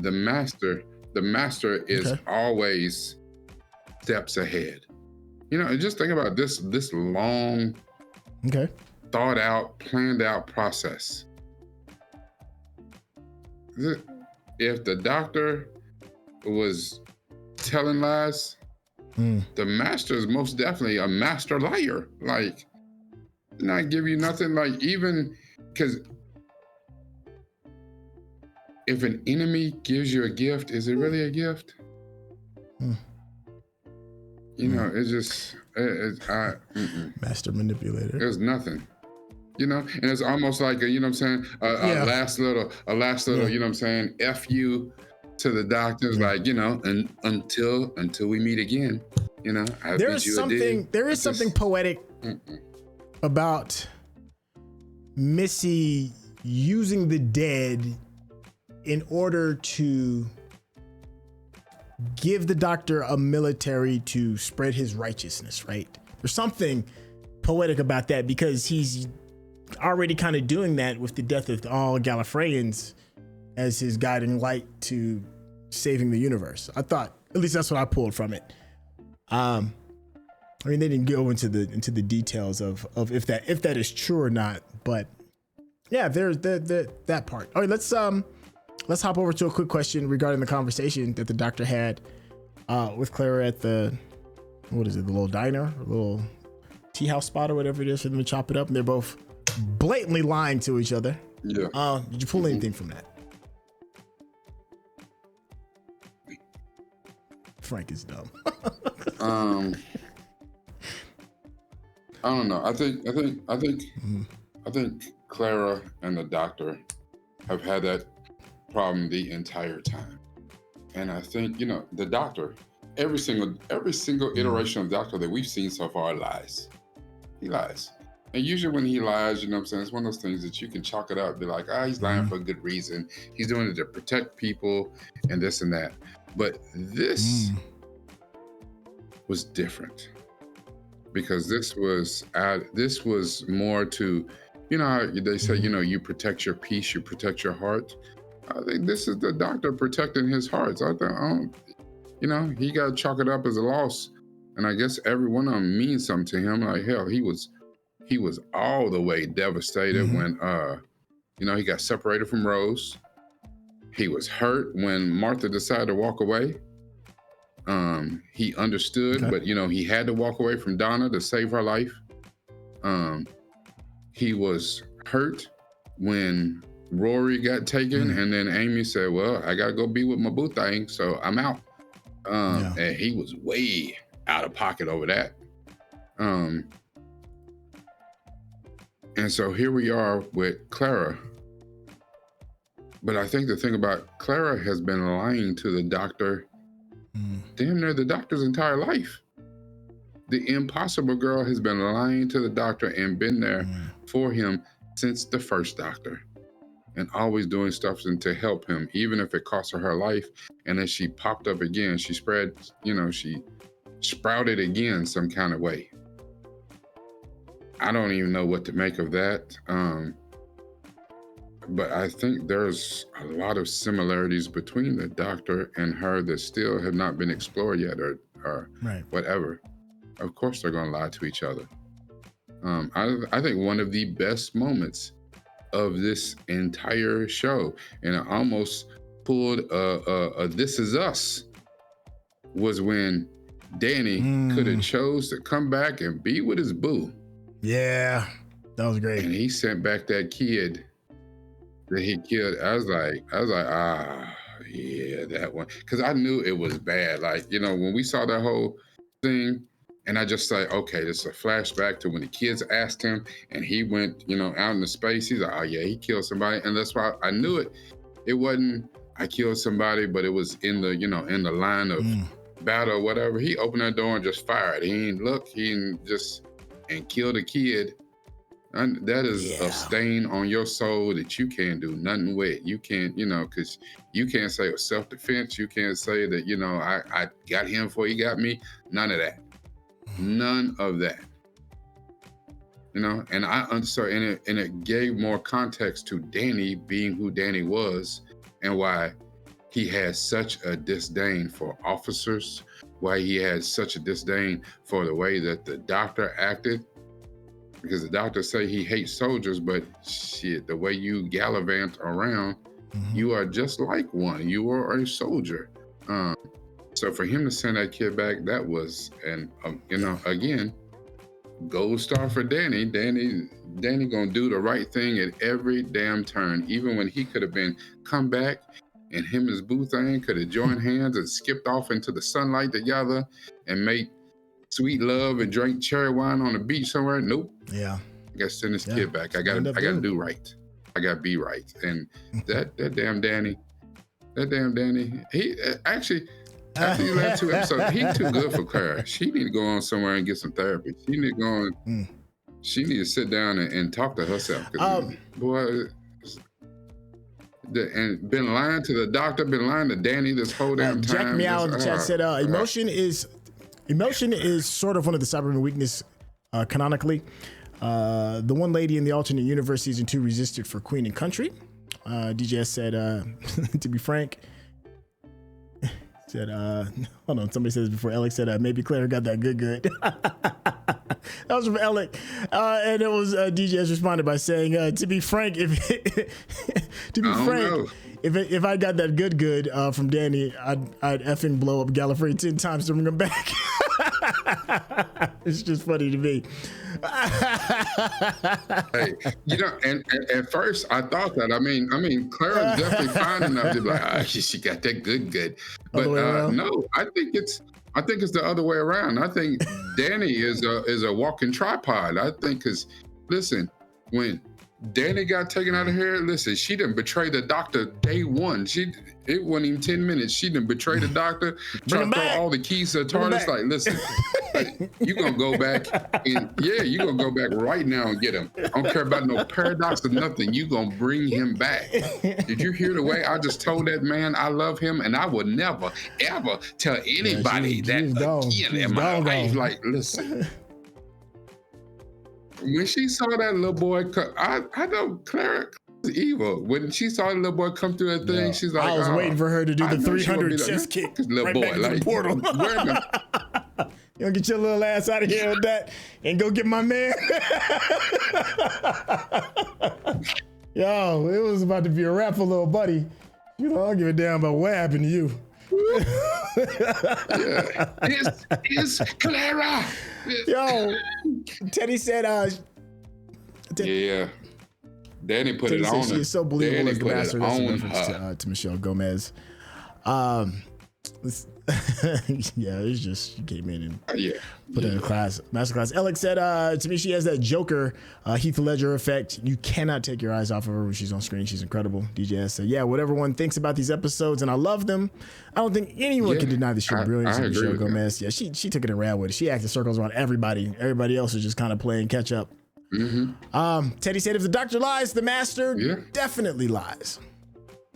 master is always steps ahead. You know, and just think about this long, thought out, planned out process. If the Doctor was telling lies, the Master is most definitely a master liar. Like, not give you nothing, like, even because if an enemy gives you a gift, is it really a gift? You know, it's just, master manipulator. There's nothing, you know, and it's almost like you know what I'm saying, a last little, you know what I'm saying, F you to the Doctors, like, you know, and until we meet again, you know. There is something poetic about Missy using the dead in order to give the Doctor a military to spread his righteousness, right? There's something poetic about that, because he's already kind of doing that with the death of all Gallifreyans as his guiding light to saving the universe. I thought, at least that's what I pulled from it. I mean, they didn't go into the details of if that is true or not, but yeah, there's that part. All right, let's hop over to a quick question regarding the conversation that the doctor had with Clara at the, what is it, the little diner, or little tea house spot or whatever it is for them to chop it up, and they're both blatantly lying to each other. Yeah. Did you pull anything from that? Frank is dumb. I don't know. I think Clara and the doctor have had that problem the entire time. And I think, the doctor, every single iteration of doctor that we've seen so far lies. He lies. And usually when he lies, what I'm saying, it's one of those things that you can chalk it up, be like, he's lying for a good reason. He's doing it to protect people and this and that. But this was different, because this was more to, how they say, you protect your peace, you protect your heart. I think this is the doctor protecting his heart. So I thought, he got to chalk it up as a loss. And I guess every one of them means something to him. Like, hell, he was all the way devastated when, he got separated from Rose. He was hurt when Martha decided to walk away. He understood, but he had to walk away from Donna to save her life. He was hurt when Rory got taken, and then Amy said, well, I gotta go be with my boo thing, so I'm out. And he was way out of pocket over that. And so here we are with Clara. But I think the thing about Clara has been lying to the doctor damn near the doctor's entire life. The impossible girl has been lying to the doctor and been there for him since the first doctor, and always doing stuff to help him, even if it cost her life. And then she popped up again. She she sprouted again some kind of way. I don't even know what to make of that. But I think there's a lot of similarities between the doctor and her that still have not been explored yet, or whatever. Of course, they're going to lie to each other. I think one of the best moments of this entire show, and I almost pulled a This Is Us, was when Danny could have chose to come back and be with his boo. Yeah, that was great. And he sent back that kid that he killed. I was like, yeah, that one. Because I knew it was bad. Like, when we saw that whole thing, and I just like, okay, this is a flashback to when the kids asked him, and he went, out into space. He's like, oh yeah, he killed somebody. And that's why I knew it. It wasn't, I killed somebody, but it was in the, in the line of battle or whatever. He opened that door and just fired. He didn't look, and killed a kid. And that is a stain on your soul that you can't do nothing with. You can't, because you can't say it was self-defense. You can't say that, I got him before he got me. None of that. None of that. And I understood, and it gave more context to Danny being who Danny was, and why he had such a disdain for officers, why he had such a disdain for the way that the doctor acted. Because the doctor say he hates soldiers, but shit, the way you gallivant around, you are just like one. You are a soldier. So for him to send that kid back, that was, again, gold star for Danny. Danny gonna do the right thing at every damn turn, even when he could have been come back, and him and his boo thing could have joined hands and skipped off into the sunlight together and made sweet love and drink cherry wine on the beach somewhere. Nope. Yeah. I got to send this kid back. I got to do right. I got to be right. And that damn Danny, he actually, after you last 2 episodes, he's too good for Clara. She need to go on somewhere and get some therapy. She need to go on, she need to sit down and talk to herself. Boy, and been lying to the doctor, been lying to Danny this whole damn time. Jack Meow in the chat said, emotion is sort of one of the Cybermen weakness canonically. The one lady in the alternate universe season 2 resisted for Queen and Country. DJS said, to be frank, said, hold on, somebody said this before. Alex said, maybe Clara got that good. That was from Alec. And it was DJS responded by saying, to be frank, if I got that good from Danny, I'd effing blow up Gallifrey 10 times to bring him back. It's just funny to me. Hey, you know, and at first I thought that. I mean, Clara's definitely fine enough to be like, she got that good. But no, I think it's the other way around. I think Danny is a walking tripod. I think because listen, when Danny got taken out of here, listen, she done betrayed the doctor day one. It wasn't even 10 minutes. She done betrayed the doctor, tried to throw all the keys to the TARDIS. Like, listen, you gonna go back and you gonna go back right now and get him. I don't care about no paradox or nothing. You gonna bring him back. Did you hear the way I just told that man I love him and I would never ever tell anybody that again in my life? Like, listen. When she saw that little boy, I know Clara is evil. When she saw the little boy come through that thing, she's like, I was waiting for her to do the 300 chest kick. Little right boy, back into the portal. You gonna get your little ass out of here with that and go get my man. Yo, it was about to be a wrap for little buddy. You know, I don't give a damn about what happened to you. It's Clara. Yo, Teddy said, Danny put Teddy it on she her. is so believable Danny as the put bastard. it That's a on reference her. to Michelle Gomez. It's just she came in and put in a master class. Alex said, to me, she has that Joker Heath Ledger effect. You cannot take your eyes off of her when she's on screen. She's incredible. DJS said, whatever one thinks about these episodes, and I love them. I don't think anyone can deny the sheer brilliance of Michelle Gomez. Yeah, she took it and ran with it. She acted circles around everybody. Everybody else was just kind of playing catch up. Teddy said, if the doctor lies, the master definitely lies.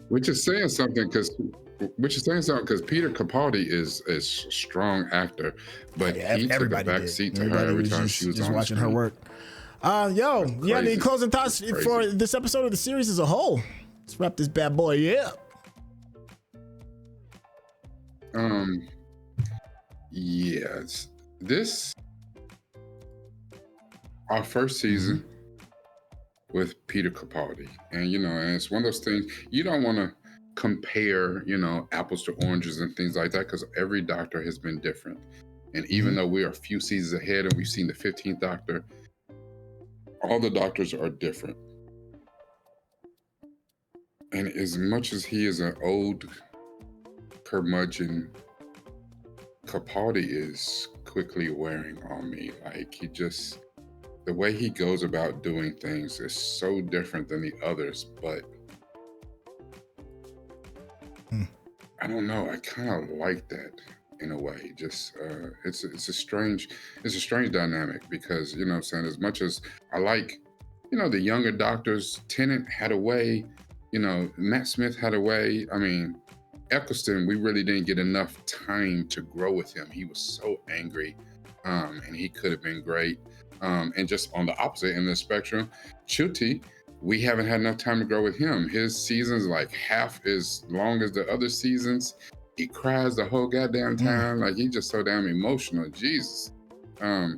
Which is saying something because Peter Capaldi is a strong actor, but he took a back seat to her every time she was just on watching screen. her work. You got any closing thoughts for this episode of the series as a whole? Let's wrap this bad boy up. Yes, this our first season with Peter Capaldi, and and it's one of those things you don't want to compare, apples to oranges and things like that, because every Doctor has been different. And even though we are a few seasons ahead and we've seen the 15th Doctor, all the Doctors are different. And as much as he is an old curmudgeon, Capaldi is quickly wearing on me. Like, the way he goes about doing things is so different than the others, but I don't know. I kind of like that in a way. Just it's a strange dynamic because saying, as much as I like the younger Doctors, Tennant had a way, Matt Smith had a way. I mean, Eccleston, we really didn't get enough time to grow with him. He was so angry, and he could have been great. And just on the opposite end of the spectrum, Ncuti, we haven't had enough time to grow with him. His season's like half as long as the other seasons. He cries the whole goddamn time. Like, he's just so damn emotional. Jesus. I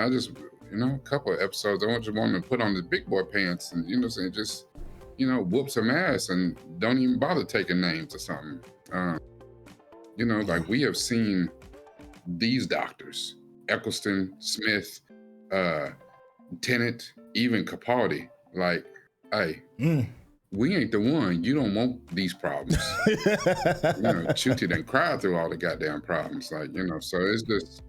just, a couple of episodes, I just want him to put on the big boy pants and, just, whoop some ass and don't even bother taking names or something. Like, we have seen these Doctors, Eccleston, Smith, Tennant, even Capaldi, like, hey, we ain't the one. You don't want these problems. Ncuti done cried through all the goddamn problems. Like, so it's just,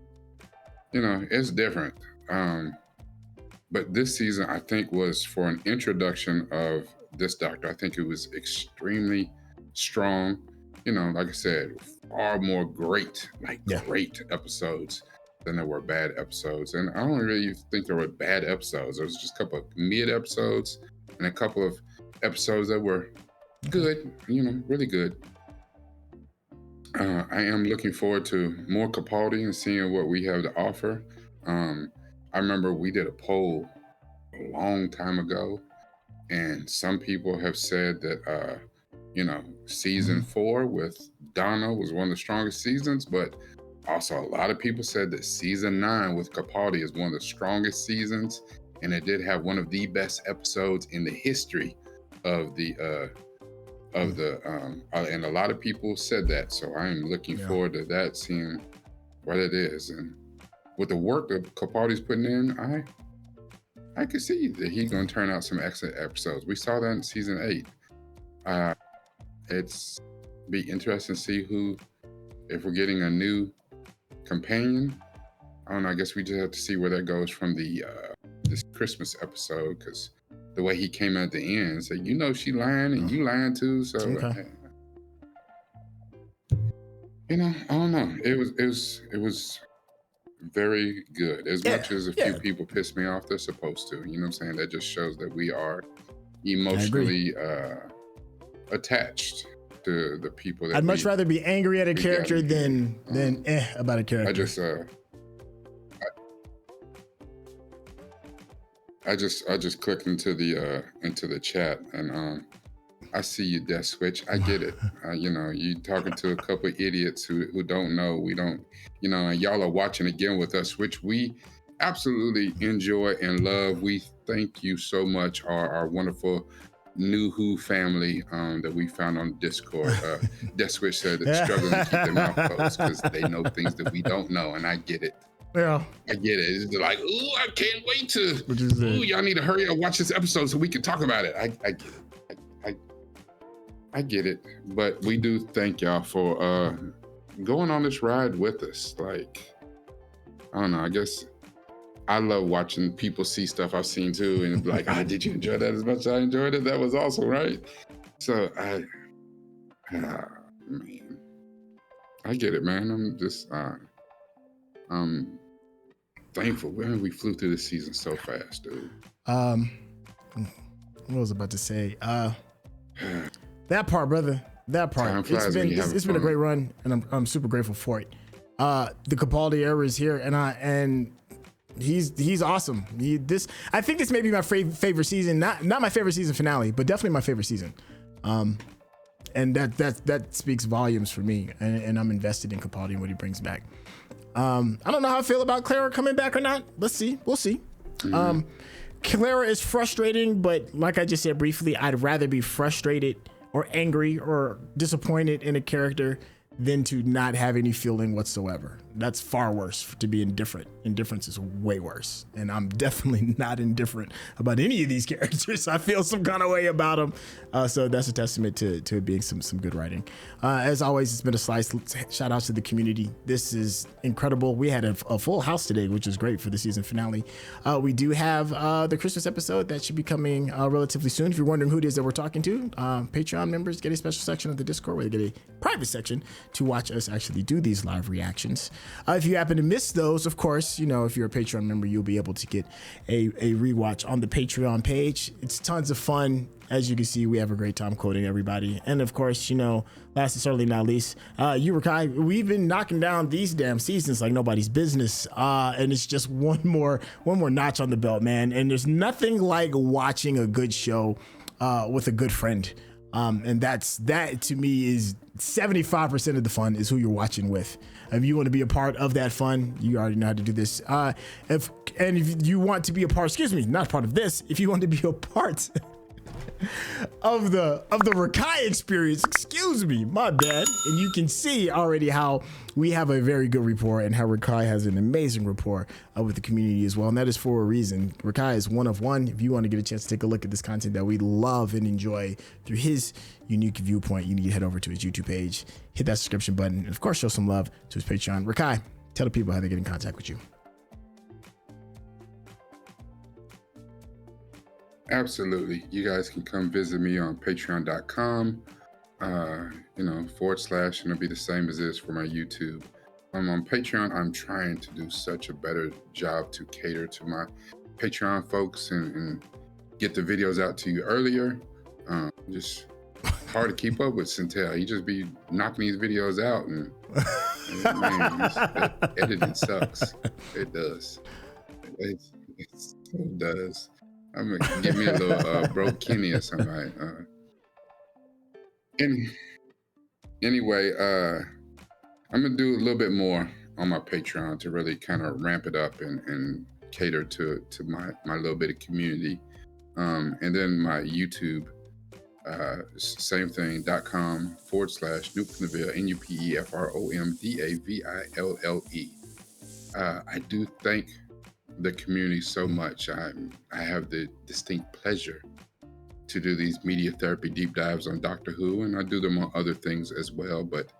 it's different. But this season, I think, was for an introduction of this Doctor. I think it was extremely strong. Like I said, far more great episodes than there were bad episodes. And I don't really think there were bad episodes. There was just a couple of mid episodes and a couple of episodes that were good, really good. I am looking forward to more Capaldi and seeing what we have to offer. I remember we did a poll a long time ago, and some people have said that season 4 with Donna was one of the strongest seasons, but also a lot of people said that season 9 with Capaldi is one of the strongest seasons, and it did have one of the best episodes in the history of the and a lot of people said that. So I am looking forward to that, seeing what it is. And with the work that Capaldi's putting in, I could see that he's going to turn out some excellent episodes. We saw that in season 8. It's be interesting to see if we're getting a new companion. I don't know. I guess we just have to see where that goes from this Christmas episode, because the way he came at the end and said, she lying and you lying too. So, I don't know. It was very good. As much as a few people piss me off, they're supposed to. You know what I'm saying? That just shows that we are emotionally attached to the people that I'd much rather be angry at a character than about a character. I just clicked into the chat, and I see you, Death Switch. I get it. You talking to a couple of idiots who don't know. We don't, and y'all are watching again with us, which we absolutely enjoy and love. We thank you so much, our wonderful new Who family that we found on Discord. Death Switch said that struggling to keep their mouth closed because they know things that we don't know, and I get it. Yeah, I get it. It's like, ooh, I can't wait to. Y'all need to hurry up, watch this episode so we can talk about it. I get it. I get it. But we do thank y'all for going on this ride with us. Like, I don't know. I guess I love watching people see stuff I've seen too, and be like, did you enjoy that as much as I enjoyed it? That was awesome, right? So man, I get it, man. I'm just thankful. We flew through the season so fast, dude. What was I about to say? That part, brother. That part. It's been a great run, and I'm super grateful for it. The Capaldi era is here, and he's awesome. I think this may be my favorite season. Not my favorite season finale, but definitely my favorite season. And that speaks volumes for me, and I'm invested in Capaldi and what he brings back. I don't know how I feel about Clara coming back or not. Let's see. We'll see. Mm-hmm. Clara is frustrating, but like I just said briefly, I'd rather be frustrated or angry or disappointed in a character than to not have any feeling whatsoever. That's far worse to be indifferent. Indifference is way worse. And I'm definitely not indifferent about any of these characters. I feel some kind of way about them. So that's a testament to it being some good writing. As always, it's been a slice. Shout out to the community. This is incredible. We had a full house today, which is great for the season finale. We do have the Christmas episode that should be coming relatively soon. If you're wondering who it is that we're talking to, Patreon members get a special section of the Discord where they get a private section to watch us actually do these live reactions. If you happen to miss those, of course, if you're a Patreon member, you'll be able to get a rewatch on the Patreon page. It's tons of fun. As you can see, we have a great time quoting everybody. And of course, last and certainly not least, you, Rakai, we've been knocking down these damn seasons like nobody's business. And it's just one more notch on the belt, man. And there's nothing like watching a good show with a good friend. And that to me is 75% of the fun is who you're watching with. If you want to be a part of that fun, you already know how to do this. If you want to be a part, not part of this, if you want to be a part of the Rakai experience, my bad. And you can see already how we have a very good rapport and how Rakai has an amazing rapport with the community as well. And that is for a reason. Rakai is one of one. If you want to get a chance to take a look at this content that we love and enjoy through his unique viewpoint, you need to head over to his YouTube page, hit that subscription button, and of course, show some love to his Patreon. Rakai, tell the people how they get in contact with you. Absolutely. You guys can come visit me on patreon.com, / and it'll be the same as this for my YouTube. On Patreon, I'm trying to do such a better job to cater to my Patreon folks and get the videos out to you earlier. Just hard to keep up with Centel. He just be knocking these videos out and man, editing sucks. It does. It so does. I'm gonna give me a little broke Kenny or something. Anyway, I'm gonna do a little bit more on my Patreon to really kind of ramp it up and cater to my little bit of community. And then my YouTube, same thing, .com/Newpnaville, NUPEFROMDAVILLE. I do thank the community so much. I have the distinct pleasure to do these media therapy deep dives on Doctor Who, and I do them on other things as well. But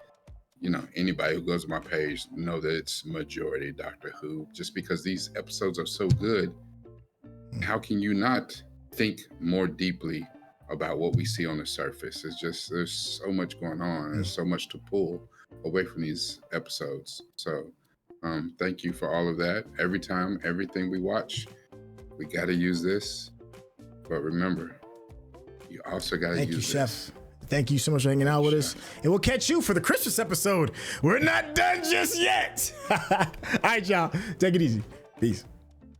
you know, anybody who goes to my page know that it's majority Doctor Who. Just because these episodes are so good, how can you not think more deeply about what we see on the surface? It's just, there's so much going on. There's so much to pull away from these episodes. So thank you for all of that. Every time, everything we watch, we got to use this. But remember, you also got to use this. Chef. Thank you so much for hanging out with us. And we'll catch you for the Christmas episode. We're not done just yet. All right, y'all. Take it easy. Peace.